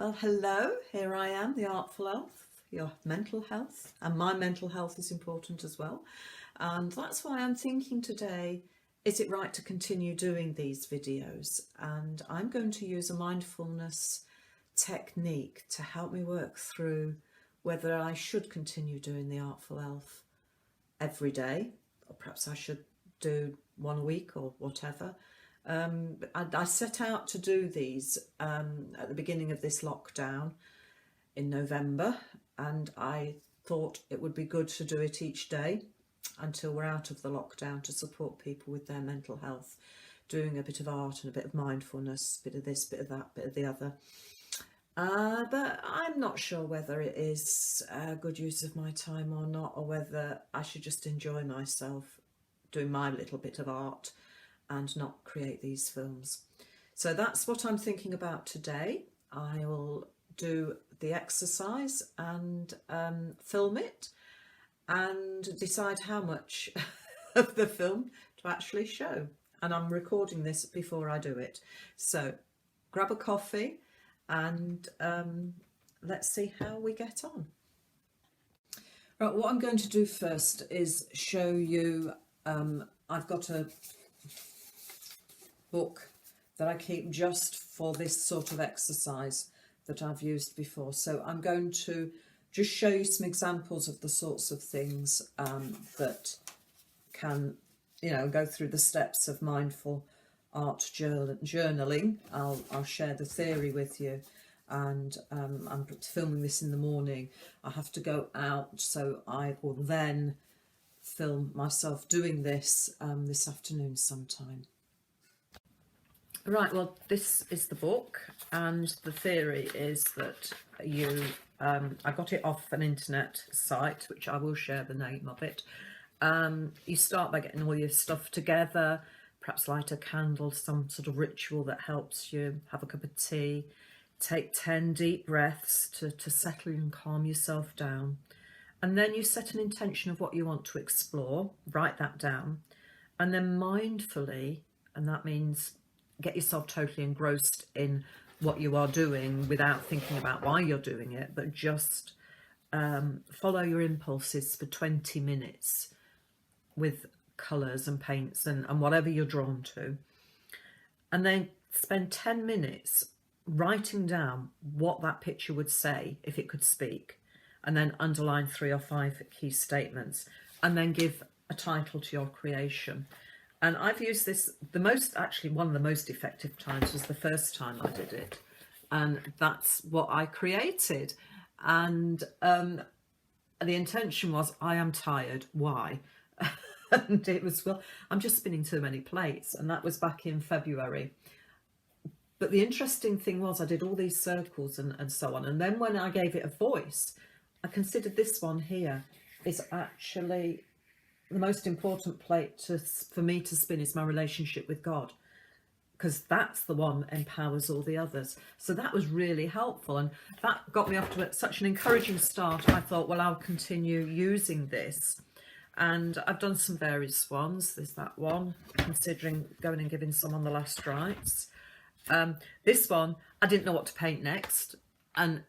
Well, hello, here I am, the Artful Elf, your mental health, and my mental health is important as well. And that's why I'm thinking today, is it right to continue doing these videos? And I'm going to use a mindfulness technique to help me work through whether I should continue doing the Artful Elf every day, or perhaps I should do one a week or whatever. I set out to do these at the beginning of this lockdown in November, and I thought it would be good to do it each day until we're out of the lockdown to support people with their mental health, doing a bit of art and a bit of mindfulness, a bit of this, bit of that, bit of the other. But I'm not sure whether it is a good use of my time or not, or whether I should just enjoy myself doing my little bit of art and not create these films. So that's what I'm thinking about today. I'll do the exercise and film it and decide how much of the film to actually show. And I'm recording this before I do it. So grab a coffee and let's see how we get on. Right, what I'm going to do first is show you, I've got a book that I keep just for this sort of exercise that I've used before. So I'm going to just show you some examples of the sorts of things that can, go through the steps of mindful art journaling. I'll share the theory with you, and I'm filming this in the morning. I have to go out, so I will then film myself doing this this afternoon sometime. Right, well, this is the book, and the theory is that I got it off an internet site, which I will share the name of it. You start by getting all your stuff together, perhaps light a candle, some sort of ritual that helps you, have a cup of tea, take 10 deep breaths to settle and calm yourself down. And then you set an intention of what you want to explore, write that down, and then mindfully, and that means get yourself totally engrossed in what you are doing without thinking about why you're doing it, but just follow your impulses for 20 minutes with colours and paints and whatever you're drawn to. And then spend 10 minutes writing down what that picture would say if it could speak, and then underline 3 or 5 key statements, and then give a title to your creation. And I've used this, one of the most effective times was the first time I did it. And that's what I created. And the intention was, I am tired, why? And it was, well, I'm just spinning too many plates. And that was back in February. But the interesting thing was I did all these circles and so on. And then when I gave it a voice, I considered this one here is actually the most important plate for me to spin is my relationship with God, because that's the one that empowers all the others. So that was really helpful, and that got me off to such an encouraging start. I thought, well, I'll continue using this, and I've done some various ones. There's that one, considering going and giving someone the last rites. This one, I didn't know what to paint next, and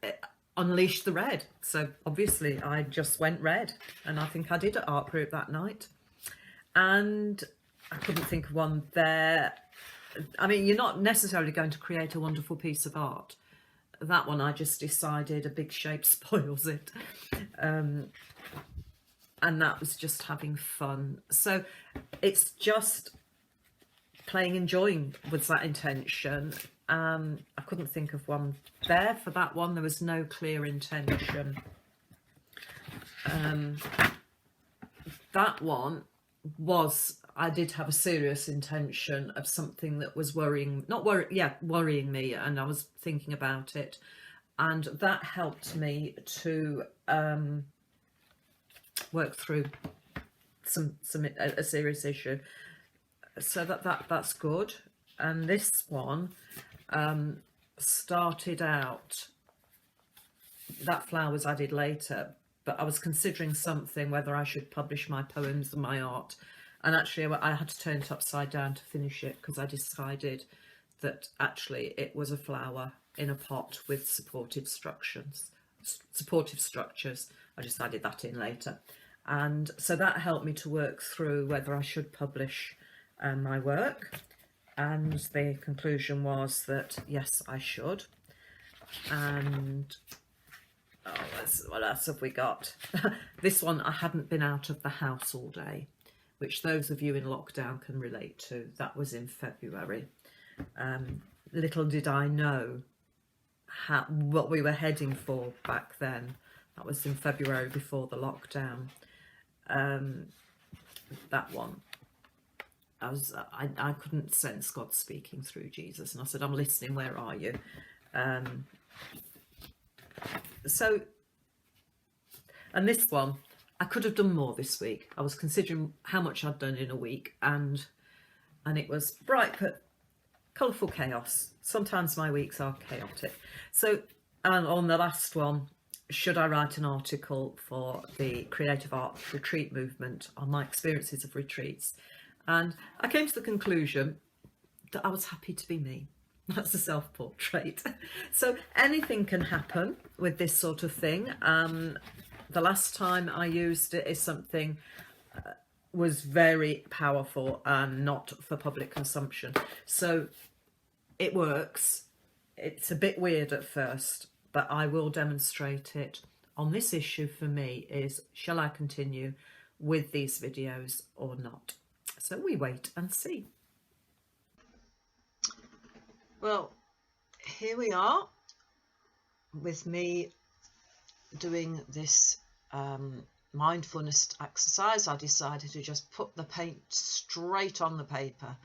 unleash the red. So obviously I just went red, and I think I did at art group that night, and I couldn't think of one there. I mean, you're not necessarily going to create a wonderful piece of art. That one I just decided a big shape spoils it, and that was just having fun. So it's just playing, enjoying was that intention. I couldn't think of one there for that one. There was no clear intention. That one was, I did have a serious intention of something that was worrying me, and I was thinking about it, and that helped me to work through a serious issue. So that's good. And this one started out, that flowers I did later, but I was considering something, whether I should publish my poems and my art, and actually I had to turn it upside down to finish it, because I decided that actually it was a flower in a pot with supportive structures. I just added that in later. And so that helped me to work through whether I should publish my work. And the conclusion was that yes, I should. And what else have we got? This one, I hadn't been out of the house all day, which those of you in lockdown can relate to. That was in February. Little did I know what we were heading for back then. That was in February before the lockdown. That one, I couldn't sense God speaking through Jesus, and I said, I'm listening, where are you? And this one, I could have done more this week. I was considering how much I'd done in a week, and it was bright but colourful chaos. Sometimes my weeks are chaotic. So, and on the last one, should I write an article for the Creative Art Retreat movement on my experiences of retreats? And I came to the conclusion that I was happy to be me. That's a self-portrait. So anything can happen with this sort of thing. The last time I used it is something was very powerful and not for public consumption. So it works. It's a bit weird at first, but I will demonstrate it. On this issue for me is, shall I continue with these videos or not? So we wait and see. Well, here we are with me doing this mindfulness exercise. I decided to just put the paint straight on the paper,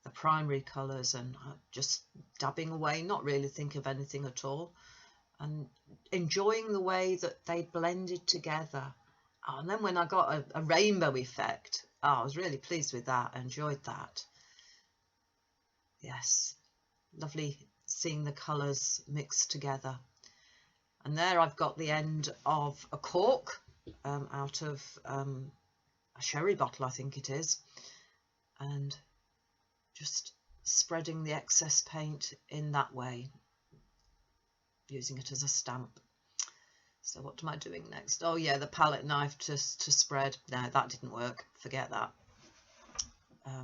the primary colours, and just dabbing away, not really thinking of anything at all, and enjoying the way that they blended together. And then when I got a rainbow effect, I was really pleased with that. I enjoyed that. Yes, lovely seeing the colours mixed together. And there I've got the end of a cork out of a sherry bottle, I think it is, and just spreading the excess paint in that way, using it as a stamp. So what am I doing next? Oh yeah, the palette knife to spread. No, that didn't work. Forget that.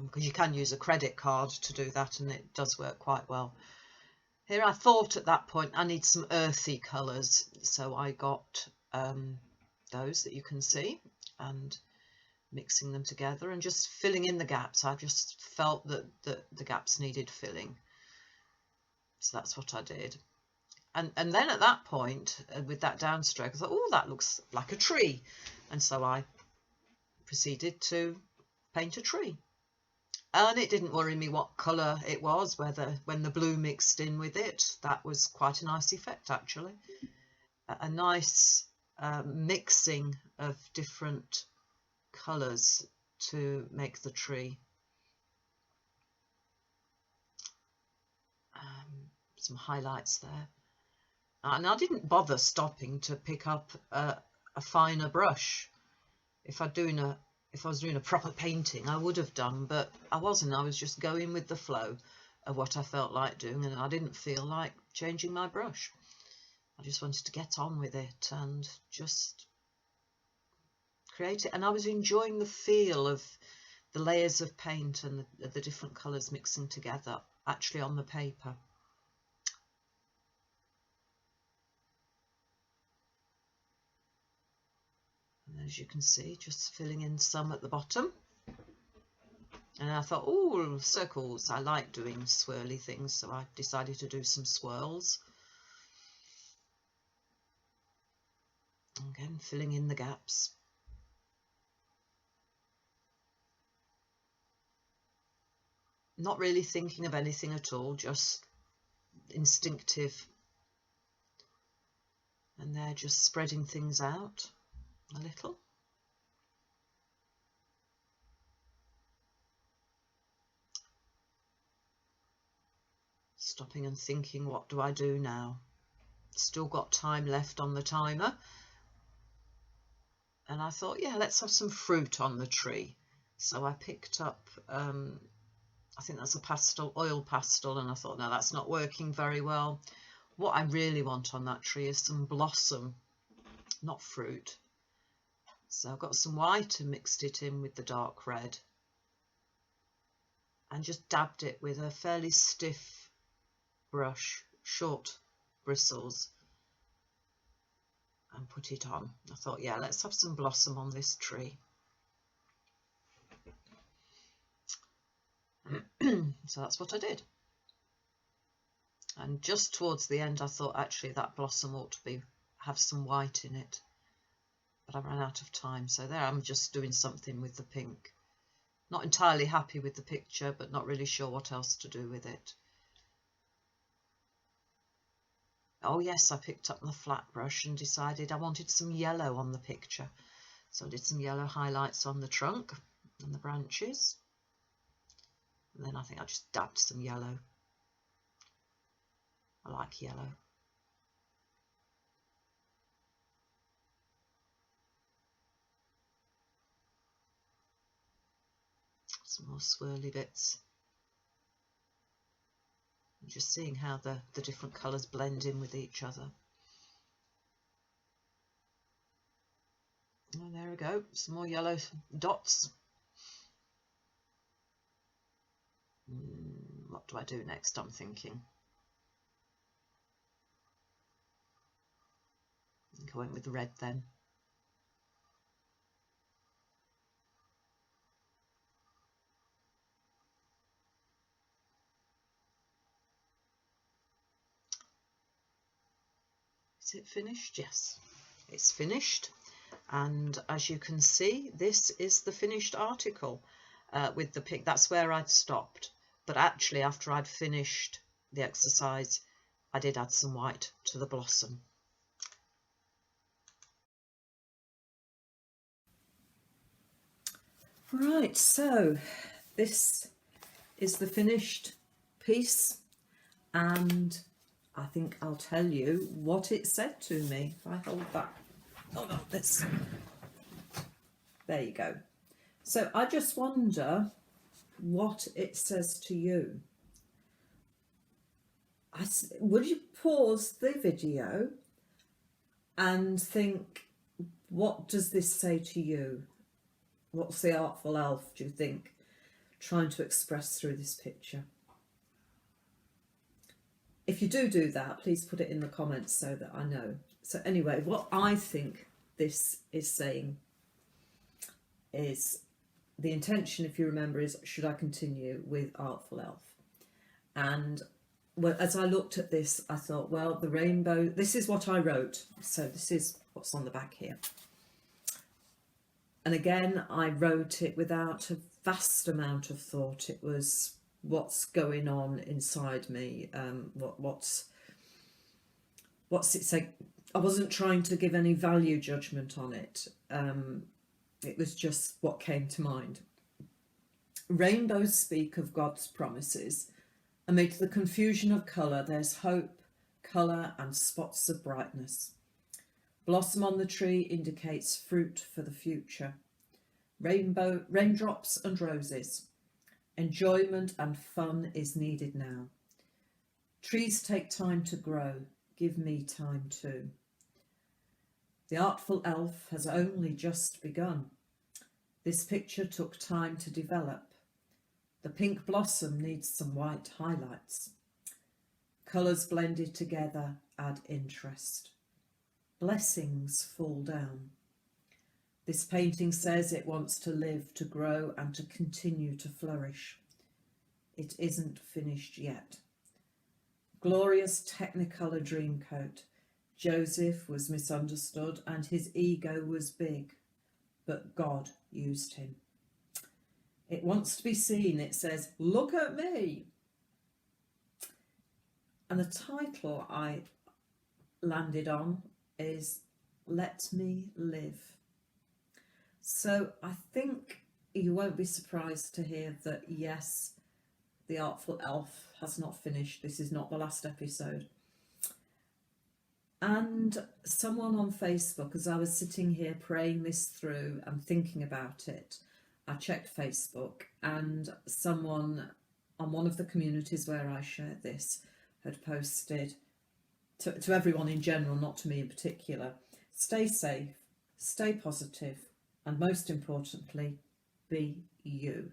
Because you can use a credit card to do that, and it does work quite well. Here I thought at that point I need some earthy colours, so I got those that you can see, and mixing them together and just filling in the gaps. I just felt that the gaps needed filling, so that's what I did. And then at that point, with that downstroke, I thought, oh, that looks like a tree, and so I proceeded to paint a tree. And it didn't worry me what colour it was, whether when the blue mixed in with it. That was quite a nice effect, actually. A nice mixing of different colours to make the tree. Some highlights there. And I didn't bother stopping to pick up a finer brush. If I was doing a proper painting, I would have done, but I wasn't. I was just going with the flow of what I felt like doing, and I didn't feel like changing my brush. I just wanted to get on with it and just create it. And I was enjoying the feel of the layers of paint and the different colours mixing together, actually on the paper. And as you can see, just filling in some at the bottom. And I thought, oh, circles, I like doing swirly things, so I decided to do some swirls. Again, filling in the gaps. Not really thinking of anything at all, just instinctive. And they're just spreading things out a little. Stopping and thinking, what do I do now? Still got time left on the timer. And I thought, yeah, let's have some fruit on the tree. So I picked up, I think that's a pastel, oil pastel, and I thought, no, that's not working very well. What I really want on that tree is some blossom, not fruit. So I've got some white and mixed it in with the dark red and just dabbed it with a fairly stiff brush, short bristles, and put it on. I thought, yeah, let's have some blossom on this tree. So that's what I did. And just towards the end I thought actually that blossom ought to have some white in it, but I ran out of time. So there I'm just doing something with the pink. Not entirely happy with the picture, but not really sure what else to do with it. Oh yes, I picked up the flat brush and decided I wanted some yellow on the picture. So I did some yellow highlights on the trunk and the branches. And then I think I just dabbed some yellow. I like yellow. Some more swirly bits. I'm just seeing how the different colours blend in with each other. Oh, there we go, some more yellow dots. What do I do next? I'm thinking. I think I went with red then. Is it finished? Yes, it's finished. And as you can see, this is the finished article with the pic. That's where I'd stopped. But actually, after I'd finished the exercise, I did add some white to the blossom. Right, so this is the finished piece, and I think I'll tell you what it said to me. If I hold this. There you go. So I just wonder what it says to you. Would you pause the video and think, what does this say to you? What's the Artful Elf, do you think, trying to express through this picture? If you do that, please put it in the comments so that I know. So anyway, what I think this is saying is, the intention, if you remember, is should I continue with Artful Elf? And well, as I looked at this, I thought, well, the rainbow, this is what I wrote. So this is what's on the back here. And again, I wrote it without a vast amount of thought. It was what's going on inside me. What's it say? I wasn't trying to give any value judgment on it. It was just what came to mind. Rainbows speak of God's promises. Amid the confusion of colour, there's hope, colour and spots of brightness. Blossom on the tree indicates fruit for the future. Raindrops and roses. Enjoyment and fun is needed now. Trees take time to grow. Give me time too. The Artful Elf has only just begun. This picture took time to develop. The pink blossom needs some white highlights. Colours blended together add interest. Blessings fall down. This painting says it wants to live, to grow and to continue to flourish. It isn't finished yet. Glorious Technicolor Dreamcoat. Joseph was misunderstood and his ego was big, but God used him. It wants to be seen. It says, look at me. And the title I landed on is Let Me Live. So I think you won't be surprised to hear that, yes, the Artful Elf has not finished. This is not the last episode. And someone on Facebook, as I was sitting here praying this through and thinking about it, I checked Facebook, and someone on one of the communities where I shared this had posted, to everyone in general, not to me in particular, stay safe, stay positive, and most importantly, be you.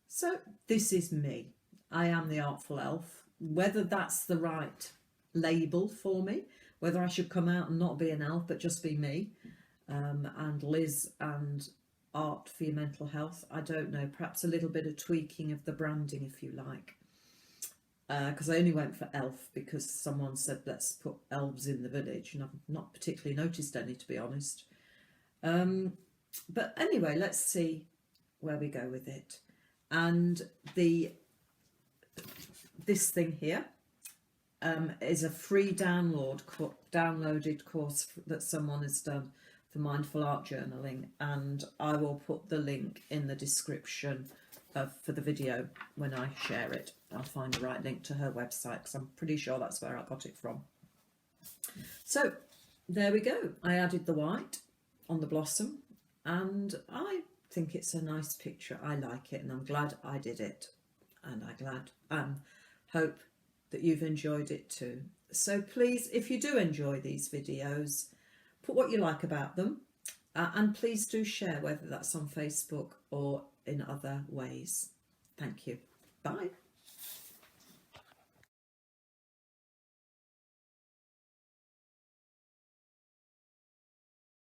So this is me. I am the Artful Elf. Whether that's the right label for me, whether I should come out and not be an elf but just be me, and Liz and Art for Your Mental Health, I don't know. Perhaps a little bit of tweaking of the branding, if you like. Because I only went for elf because someone said let's put elves in the village, and I've not particularly noticed any, to be honest. But anyway, let's see where we go with it. And this thing here is a free downloaded course that someone has done for mindful art journaling, and I will put the link in the description for the video when I share it. I'll find the right link to her website because I'm pretty sure that's where I got it from. So there we go. I added the white on the blossom, and I think it's a nice picture. I like it, and I'm glad I did it, and I hope that you've enjoyed it too. So please, if you do enjoy these videos, put what you like about them, and please do share, whether that's on Facebook or in other ways. Thank you. Bye.